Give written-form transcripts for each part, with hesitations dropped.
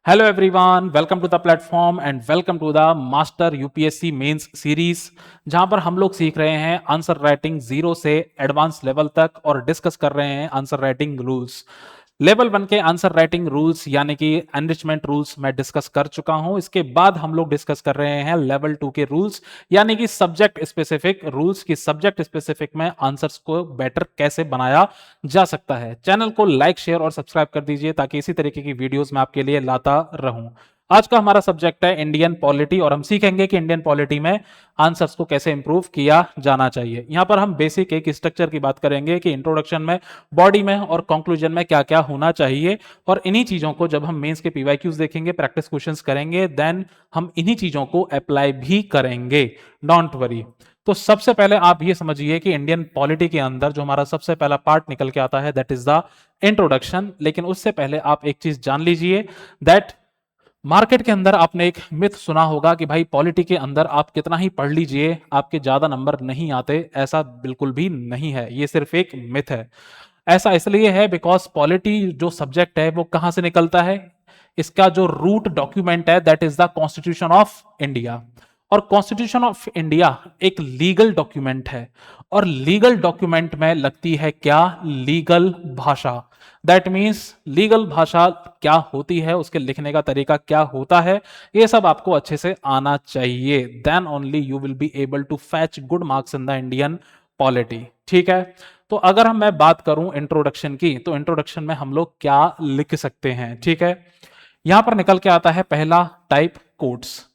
Hello everyone, welcome to the platform and welcome to the master UPSC mains series, जहां पर हम लोग सीख रहे हैं आंसर राइटिंग जीरो से एडवांस लेवल तक और डिस्कस कर रहे हैं आंसर राइटिंग रूल्स। लेवल 1 के आंसर राइटिंग रूल्स यानी कि एनरिचमेंट रूल्स मैं डिस्कस कर चुका हूं। इसके बाद हम लोग डिस्कस कर रहे हैं लेवल 2 के रूल्स यानी कि सब्जेक्ट स्पेसिफिक रूल्स की सब्जेक्ट स्पेसिफिक में आंसर्स को बेटर कैसे बनाया जा सकता है। चैनल को लाइक शेयर और सब्सक्राइब कर दीजिए ताकि इसी तरीके की वीडियोस मैं आपके लिए लाता रहूं। आज का हमारा सब्जेक्ट है इंडियन पॉलिटी और हम सीखेंगे कि इंडियन पॉलिटी में आंसर्स को कैसे इंप्रूव किया जाना चाहिए। यहां पर हम बेसिक एक स्ट्रक्चर की बात करेंगे कि इंट्रोडक्शन में, बॉडी में और कंक्लूजन में क्या क्या होना चाहिए, और इन्हीं चीजों को जब हम मेंस के पीवाईक्यूज देखेंगे, प्रैक्टिस क्वेश्चंस करेंगे, देन हम इन्हीं चीजों को अप्लाई भी करेंगे। Don't worry. तो सबसे पहले आप ये समझिए कि इंडियन पॉलिटी के अंदर जो हमारा सबसे पहला पार्ट निकल के आता है दैट इज द इंट्रोडक्शन। लेकिन उससे पहले आप एक चीज जान लीजिए दैट मार्केट के अंदर आपने एक मिथ सुना होगा कि भाई पॉलिटी के अंदर आप कितना ही पढ़ लीजिए आपके ज्यादा नंबर नहीं आते। ऐसा बिल्कुल भी नहीं है, ये सिर्फ एक मिथ है। ऐसा इसलिए है बिकॉज पॉलिटी जो सब्जेक्ट है वो कहां से निकलता है, इसका जो रूट डॉक्यूमेंट है that is the constitution of India. और कॉन्स्टिट्यूशन ऑफ इंडिया एक लीगल डॉक्यूमेंट है और लीगल डॉक्यूमेंट में लगती है क्या, लीगल भाषा। दैट मीन्स लीगल भाषा क्या होती है, उसके लिखने का तरीका क्या होता है, ये सब आपको अच्छे से आना चाहिए। Then only you will be able to fetch good marks in the Indian polity. ठीक है, तो अगर हम मैं बात करूं इंट्रोडक्शन की, तो इंट्रोडक्शन में हम लोग क्या लिख सकते हैं। ठीक है, यहां पर निकल के आता है पहला टाइप, कोट्स।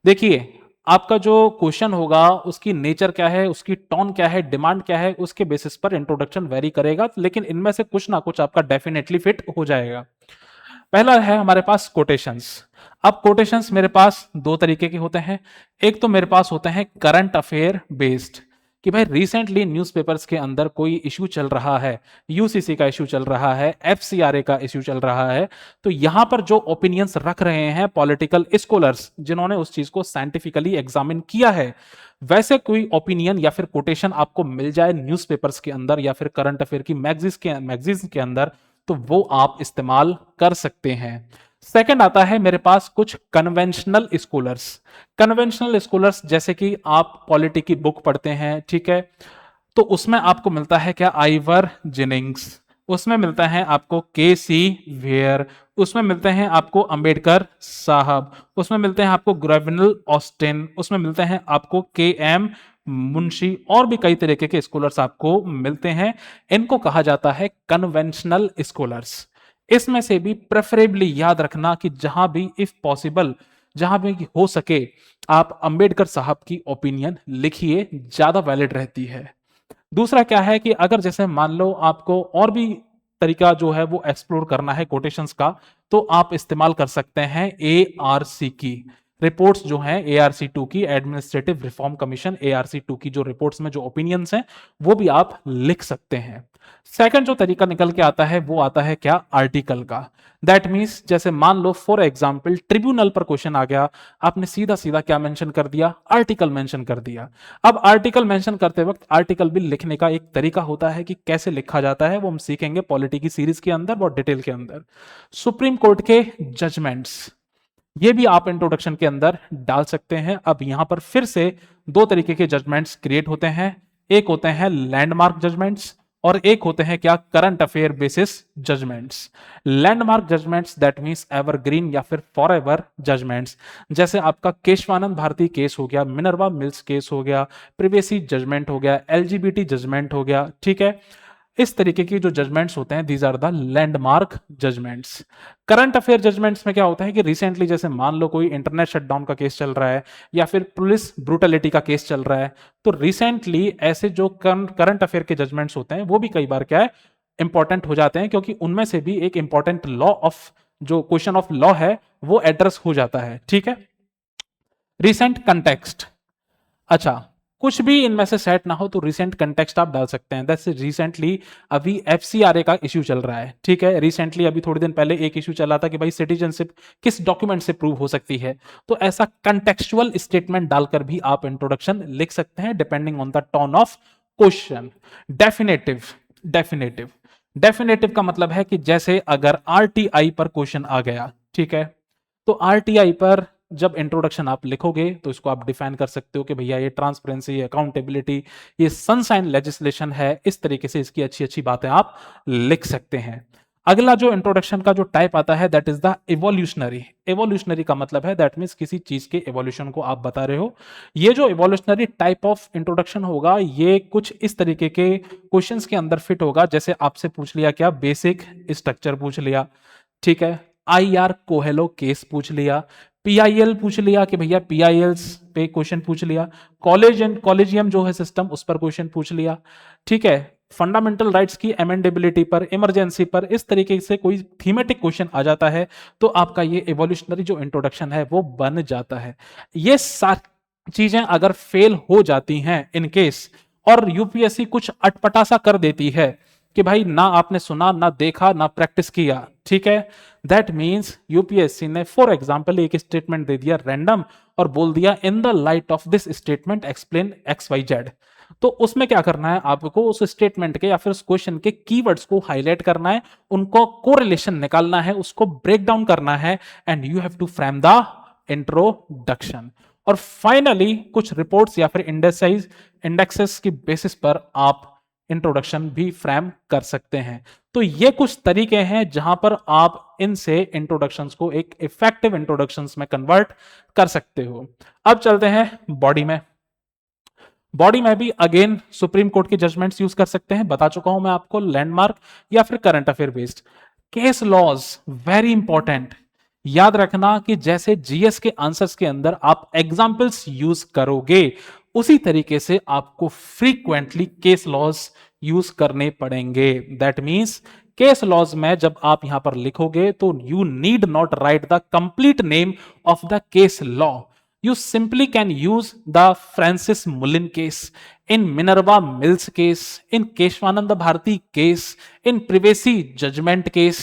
देखिए, आपका जो क्वेश्चन होगा उसकी नेचर क्या है, उसकी टोन क्या है, डिमांड क्या है, उसके बेसिस पर इंट्रोडक्शन वेरी करेगा, लेकिन इनमें से कुछ ना कुछ आपका डेफिनेटली फिट हो जाएगा। पहला है हमारे पास कोटेशंस। अब कोटेशंस मेरे पास दो तरीके के होते हैं। एक तो मेरे पास होते हैं करंट अफेयर बेस्ड, कि भाई रिसेंटली न्यूज़पेपर्स के अंदर कोई इशू चल रहा है, यूसीसी का इशू चल रहा है, एफसीआरए का इशू चल रहा है, तो यहां पर जो ओपिनियंस रख रहे हैं पॉलिटिकल स्कॉलर्स जिन्होंने उस चीज को साइंटिफिकली एग्जामिन किया है, वैसे कोई ओपिनियन या फिर कोटेशन आपको मिल जाए न्यूज़पेपर्स के अंदर या फिर करंट अफेयर की मैगजीन्स के अंदर, तो वो आप इस्तेमाल कर सकते हैं। सेकंड आता है मेरे पास कुछ कन्वेंशनल स्कॉलर्स। कन्वेंशनल स्कॉलर्स जैसे कि आप पॉलिटी की बुक पढ़ते हैं, ठीक है, तो उसमें आपको मिलता है क्या, आइवर जेनिंग्स, उसमें मिलता है आपको के सी वेयर, उसमें मिलते हैं आपको अंबेडकर साहब, उसमें मिलते हैं आपको ग्रेविनल ऑस्टिन, उसमें मिलते हैं आपको के एम मुंशी, और भी कई तरीके के स्कॉलर्स आपको मिलते हैं। इनको कहा जाता है कन्वेंशनल स्कॉलर्स। इसमें से भी प्रेफरेबली याद रखना कि जहां भी इफ पॉसिबल, जहां भी हो सके, आप अंबेडकर साहब की ओपिनियन लिखिए, ज्यादा वैलिड रहती है। दूसरा क्या है कि अगर जैसे मान लो आपको और भी तरीका जो है वो एक्सप्लोर करना है कोटेशंस का, तो आप इस्तेमाल कर सकते हैं एआरसी की रिपोर्ट्स जो हैं, एआरसी 2 की, एडमिनिस्ट्रेटिव रिफॉर्म कमीशन एआरसी 2 की जो रिपोर्ट्स में जो ओपिनियंस हैं वो भी आप लिख सकते हैं। सेकंड जो तरीका निकल के आता है वो आता है क्या, आर्टिकल का। दैट मीन्स जैसे मान लो फॉर एग्जाम्पल ट्रिब्यूनल पर क्वेश्चन आ गया, आपने सीधा सीधा क्या मेंशन कर दिया, आर्टिकल मेंशन कर दिया। अब आर्टिकल मेंशन करते वक्त आर्टिकल भी लिखने का एक तरीका होता है कि कैसे लिखा जाता है, वो हम सीखेंगे पॉलिटी की सीरीज के अंदर बहुत डिटेल के अंदर। सुप्रीम कोर्ट के जजमेंट्स, ये भी आप इंट्रोडक्शन के अंदर डाल सकते हैं। अब यहां पर फिर से दो तरीके के जजमेंट्स क्रिएट होते हैं, एक होते हैं लैंडमार्क जजमेंट्स और एक होते हैं क्या, current affair basis judgments. Landmark judgments that means evergreen या फिर फॉरएवर जजमेंट्स, जैसे आपका केशवानंद भारती केस हो गया, मिनर्वा मिल्स केस हो गया, प्रिवेसी जजमेंट हो गया, एलजीबीटी जजमेंट हो गया। ठीक है, इस तरीके की जो जजमेंट्स होते हैं these are the landmark judgments. Current affair judgments में क्या होता है कि रिसेंटली जैसे मान लो कोई इंटरनेट शटडाउन का केस चल रहा है या फिर पुलिस ब्रूटलिटी का केस चल रहा है, तो रिसेंटली ऐसे जो करंट अफेयर के जजमेंट्स होते हैं वो भी कई बार क्या है, इंपॉर्टेंट हो जाते हैं, क्योंकि उनमें से भी एक इंपॉर्टेंट लॉ ऑफ, जो क्वेश्चन ऑफ लॉ है वो एड्रेस हो जाता है। ठीक है, रिसेंट कंटेक्स्ट, अच्छा कुछ भी इनमें से सेट ना हो तो रिसेंट कंटेक्स्ट आप डाल सकते हैं। दैट्स रिसेंटली अभी एफसीआरए का इश्यू चल रहा है, ठीक है, रिसेंटली अभी थोड़ी दिन पहले एक इश्यू चला था कि भाई सिटीजनशिप किस डॉक्यूमेंट से प्रूव हो सकती है, तो ऐसा कंटेक्चुअल स्टेटमेंट डालकर भी आप इंट्रोडक्शन लिख सकते हैं depending on the tone of question. Definitive, definitive का मतलब है कि जैसे अगर आरटीआई पर क्वेश्चन आ गया, ठीक है, तो आरटीआई पर जब इंट्रोडक्शन आप लिखोगे तो इसको आप डिफाइन कर सकते हो कि भैया ये ट्रांसपेरेंसी, अकाउंटेबिलिटी, ये सनशाइन लेजिस्लेशन है। इस तरीके से इसकी अच्छी अच्छी बातें आप लिख सकते हैं। अगला जो इंट्रोडक्शन का जो टाइप आता है that is the evolutionary. Evolutionary का मतलब है दैट मीन्स किसी चीज के इवोल्यूशन को आप बता रहे हो। ये जो इवोल्यूशनरी टाइप ऑफ इंट्रोडक्शन होगा ये कुछ इस तरीके के क्वेश्चंस के अंदर फिट होगा, जैसे आपसे पूछ लिया क्या बेसिक स्ट्रक्चर पूछ लिया, ठीक है, आईआर कोहेलो केस पूछ लिया, पीआईएल पूछ लिया कि भैया पीआईएल्स पे क्वेश्चन पूछ लिया, कॉलेज एंड कॉलेजियम जो है सिस्टम उस पर क्वेश्चन पूछ लिया, ठीक है, फंडामेंटल राइट्स की अमेंडेबिलिटी पर, इमरजेंसी पर, इस तरीके से कोई थीमेटिक क्वेश्चन आ जाता है तो आपका ये इवोल्यूशनरी जो इंट्रोडक्शन है वो बन जाता है। ये सारी चीजें अगर फेल हो जाती हैं इन केस और यूपीएससी कुछ अटपटा सा कर देती है कि भाई ना आपने सुना, ना देखा, ना प्रैक्टिस किया, ठीक है, दैट मींस यूपीएससी ने फॉर एग्जांपल एक स्टेटमेंट दे दिया रैंडम और बोल दिया in the light of this statement explain X Y Z. तो उसमें क्या करना है आपको, उस स्टेटमेंट के या फिर उस क्वेश्चन के कीवर्ड्स को हाईलाइट करना है, उनको कोरिलेशन निकालना है, उसको ब्रेक डाउन करना है and you have to frame the introduction. और फाइनली कुछ रिपोर्ट्स या फिर इंडेक्सेस की बेसिस पर आप इंट्रोडक्शन भी फ्रेम कर सकते हैं। तो ये कुछ तरीके हैं जहां पर आप इनसे इंट्रोडक्शंस को एक इफेक्टिव इंट्रोडक्शंस में कन्वर्ट कर सकते हो। अब चलते हैं बॉडी में। बॉडी में भी अगेन सुप्रीम कोर्ट के जजमेंट्स यूज कर सकते हैं, बता चुका हूं मैं आपको, लैंडमार्क या फिर current affair based. Case laws very important, याद रखना कि जैसे जीएस के आंसर्स के अंदर आप एग्जाम्पल्स यूज करोगे उसी तरीके से आपको फ्रीक्वेंटली केस लॉज यूज करने पड़ेंगे। दैट मींस केस लॉज में जब आप यहां पर लिखोगे तो you need not right the complete name of the case law, you simply can use the Francis Mullin case, in Minerva Mills case, in Keshwananda Bharati case, in Privacy Judgment case.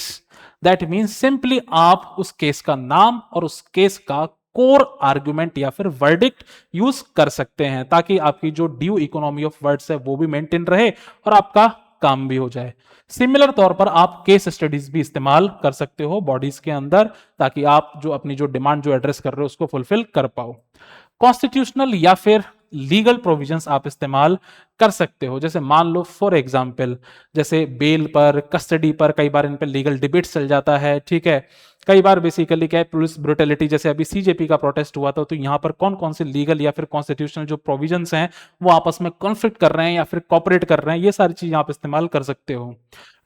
That means simply आप उस case का नाम और उस case का core argument या फिर verdict use कर सकते हैं ताकि आपकी जो ड्यू इकोनॉमी ऑफ वर्ड्स है वो भी मेंटेन रहे और आपका काम भी हो जाए। सिमिलर तौर पर आप केस स्टडीज भी इस्तेमाल कर सकते हो बॉडीज के अंदर ताकि आप जो अपनी जो डिमांड जो एड्रेस कर रहे हो उसको फुलफिल कर पाओ। कॉन्स्टिट्यूशनल या फिर लीगल प्रोविजंस आप इस्तेमाल कर सकते हो, जैसे मान लो फॉर एग्जांपल जैसे बेल पर, कस्टडी पर कई बार इन पर लीगल डिबेट चल जाता है, ठीक है, कई बार बेसिकली क्या है पुलिस ब्रुटलिटी, जैसे अभी सीजेपी का प्रोटेस्ट हुआ था तो यहां पर कौन कौन से लीगल या फिर कॉन्स्टिट्यूशनल जो प्रोविजंस हैं वो आपस में कॉन्फ्लिक्ट कर रहे हैं या फिर कॉपरेट कर रहे हैं, ये सारी चीजें आप इस्तेमाल कर सकते हो।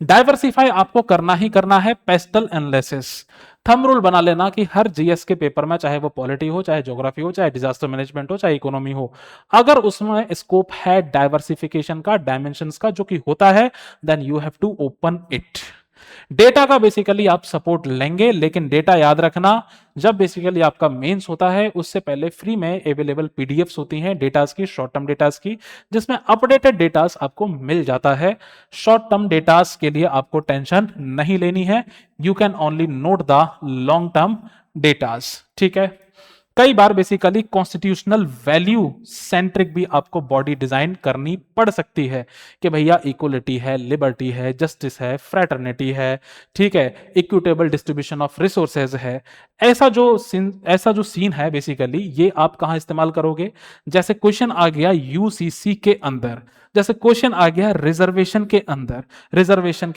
डाइवर्सिफाई आपको करना ही करना है, पेस्टल एनालिसिस थंब रूल बना लेना कि हर जीएस के पेपर में चाहे वो पॉलिटी हो, चाहे ज्योग्राफी हो, चाहे डिजास्टर मैनेजमेंट हो, चाहे इकोनॉमी हो, अगर उसमें स्कोप है डाइवर्सिफिकेशन का, डायमेंशंस का जो कि होता है, then you have to open it. Data का बेसिकली आप सपोर्ट लेंगे, लेकिन डेटा याद रखना जब बेसिकली आपका मेंस होता है उससे पहले फ्री में अवेलेबल पीडीएफ्स होती हैं डेटास की, शॉर्ट टर्म डेटास की, जिसमें अपडेटेड डेटास आपको मिल जाता है। शॉर्ट टर्म डेटास के लिए आपको टेंशन नहीं लेनी है, you can only note the long term datas, ठीक है। कई बार बेसिकली कॉन्स्टिट्यूशनल वैल्यू सेंट्रिक भी आपको बॉडी डिजाइन करनी पड़ सकती है कि भैया इक्वलिटी है, लिबर्टी है, जस्टिस है, फ्रैटर्निटी है, ठीक है, इक्विटेबल डिस्ट्रीब्यूशन ऑफ रिसोर्सेज है। ऐसा जो सीन है बेसिकली ये आप कहां इस्तेमाल करोगे, जैसे क्वेश्चन आ गया यूसीसी के अंदर, जैसे क्वेश्चन आ गया रिजर्वेशन के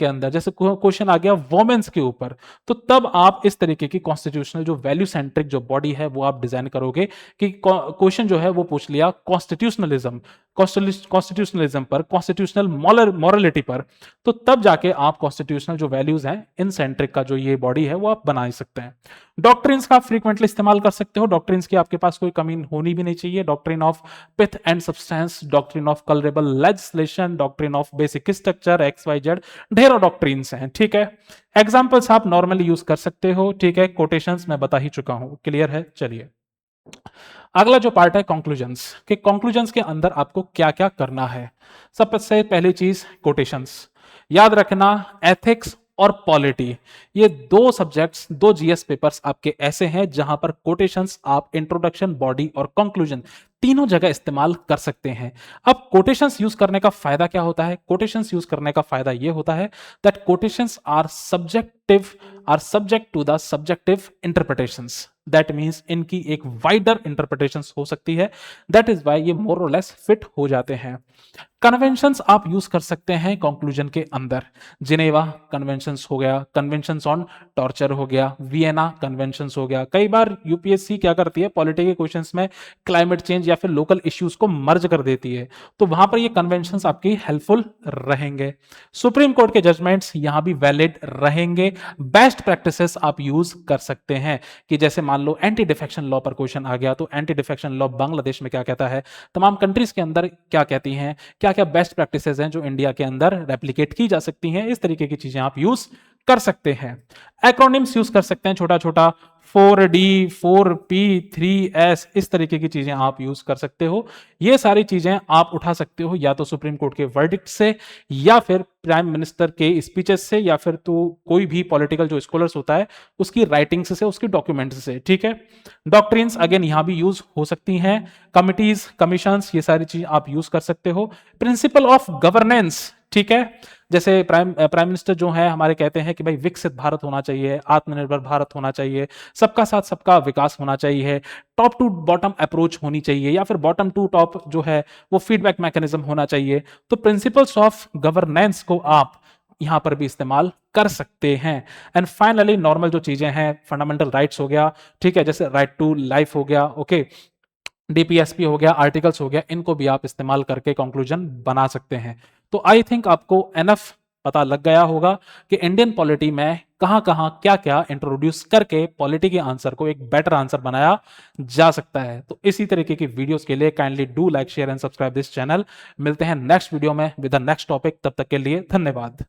अंदर, जैसे क्वेश्चन आ गया वोमेन्स के ऊपर, तो तब आप इस तरीके की कॉन्स्टिट्यूशनल जो वैल्यू सेंट्रिक जो बॉडी है वो आप डिजाइन करोगे कि क्वेश्चन जो है वो पूछ लिया कॉन्स्टिट्यूशनलिज्म पर, कॉन्स्टिट्यूशनल मॉरलिटी पर, तो तब जाके आप कॉन्स्टिट्यूशनल जो वैल्यूज हैं इन सेंट्रिक का जो ये बॉडी है वो आप बना सकते हैं। डॉक्ट्रिन्स का फ्रीक्वेंटली इस्तेमाल कर सकते हो, डॉक्ट्रिन्स की आपके पास कोई कमी होनी भी नहीं चाहिए। Doctrine of pith and substance, doctrine of colourable legislation, doctrine of basic structure, X Y Z, ढेरों डॉक्ट्रिन्स हैं, ठीक है। एग्जाम्पल्स आप नॉर्मली यूज कर सकते हो, ठीक है, कोटेशंस मैं बता ही चुका हूं, क्लियर है। चलिए अगला जो पार्ट है कंक्लूजन्स, कि कंक्लूजन्स के अंदर आपको क्या क्या करना है। सबसे पहली चीज कोटेशंस, याद रखना एथिक्स और पॉलिटी ये दो सब्जेक्ट्स, दो जीएस पेपर्स आपके ऐसे हैं जहां पर कोटेशंस आप इंट्रोडक्शन, बॉडी और कंक्लूजन तीनों जगह इस्तेमाल कर सकते हैं। अब कोटेशंस यूज करने का फायदा क्या होता है? कोटेशंस यूज करने का फायदा यह होता है that quotations are subject to the subjective interpretations. That means इनकी एक वाइडर इंटरप्रिटेशन हो सकती है, दैट इज वाई ये मोर और लेस फिट हो जाते हैं। कन्वेंशंस आप यूज कर सकते हैं कंक्लूजन के अंदर। जिनेवा कन्वेंशंस हो गया, कन्वेंशंस ऑन टॉर्चर हो गया, वियना कन्वेंशंस हो गया। कई बार यूपीएससी क्या करती है, पॉलिटी के क्वेश्चंस में क्लाइमेट चेंज या फिर लोकल इश्यूज को मर्ज कर देती है, तो वहां पर ये कन्वेंशंस आपकी हेल्पफुल रहेंगे। सुप्रीम कोर्ट के जजमेंट्स यहां भी वैलिड रहेंगे। बेस्ट प्रैक्टिसेस आप यूज कर सकते हैं कि जैसे मान लो एंटी डिफेक्शन लॉ पर क्वेश्चन आ गया, तो एंटी डिफेक्शन लॉ बांग्लादेश में क्या कहता है, तमाम कंट्रीज के अंदर क्या कहती हैं, क्या क्या बेस्ट प्रैक्टिसेस हैं जो इंडिया के अंदर रेप्लिकेट की जा सकती हैं, इस तरीके की चीजें आप यूज कर सकते हैं। एक्रोनिम्स यूज कर सकते हैं, छोटा छोटा 4D 4P 3S, इस तरीके की चीजें आप यूज कर सकते हो। ये सारी चीजें आप उठा सकते हो या तो सुप्रीम कोर्ट के वर्डिक्ट से, या फिर प्राइम मिनिस्टर के स्पीचेस से, या फिर तो कोई भी पॉलिटिकल जो स्कॉलर्स होता है उसकी राइटिंग्स से, उसकी डॉक्यूमेंट्स से। ठीक है, डॉक्ट्रिन्स अगेन यहां भी यूज हो सकती हैं, कमिटीज कमीशंस, ये सारी चीज आप यूज कर सकते हो। प्रिंसिपल ऑफ गवर्नेंस, ठीक है, जैसे प्राइम मिनिस्टर जो है हमारे कहते हैं कि भाई विकसित भारत होना चाहिए, आत्मनिर्भर भारत होना चाहिए, सबका साथ सबका विकास होना चाहिए, टॉप टू बॉटम अप्रोच होनी चाहिए, या फिर बॉटम टू टॉप जो है वो फीडबैक मैकेनिज्म होना चाहिए। तो प्रिंसिपल्स ऑफ गवर्नेंस को आप यहां पर भी इस्तेमाल कर सकते हैं। एंड फाइनली नॉर्मल जो चीजें हैं, फंडामेंटल राइट्स हो गया, ठीक है, जैसे राइट टू लाइफ हो गया, ओके, डीपीएसपी हो गया, आर्टिकल्स हो गया, इनको भी आप इस्तेमाल करके कंक्लूजन बना सकते हैं। तो आई थिंक आपको एनफ पता लग गया होगा कि इंडियन पॉलिटी में कहां कहां क्या क्या इंट्रोड्यूस करके पॉलिटी के आंसर को एक बेटर आंसर बनाया जा सकता है। तो इसी तरीके की वीडियोस के लिए kindly do like share and subscribe this channel. मिलते हैं नेक्स्ट वीडियो में विद द नेक्स्ट टॉपिक, तब तक के लिए धन्यवाद।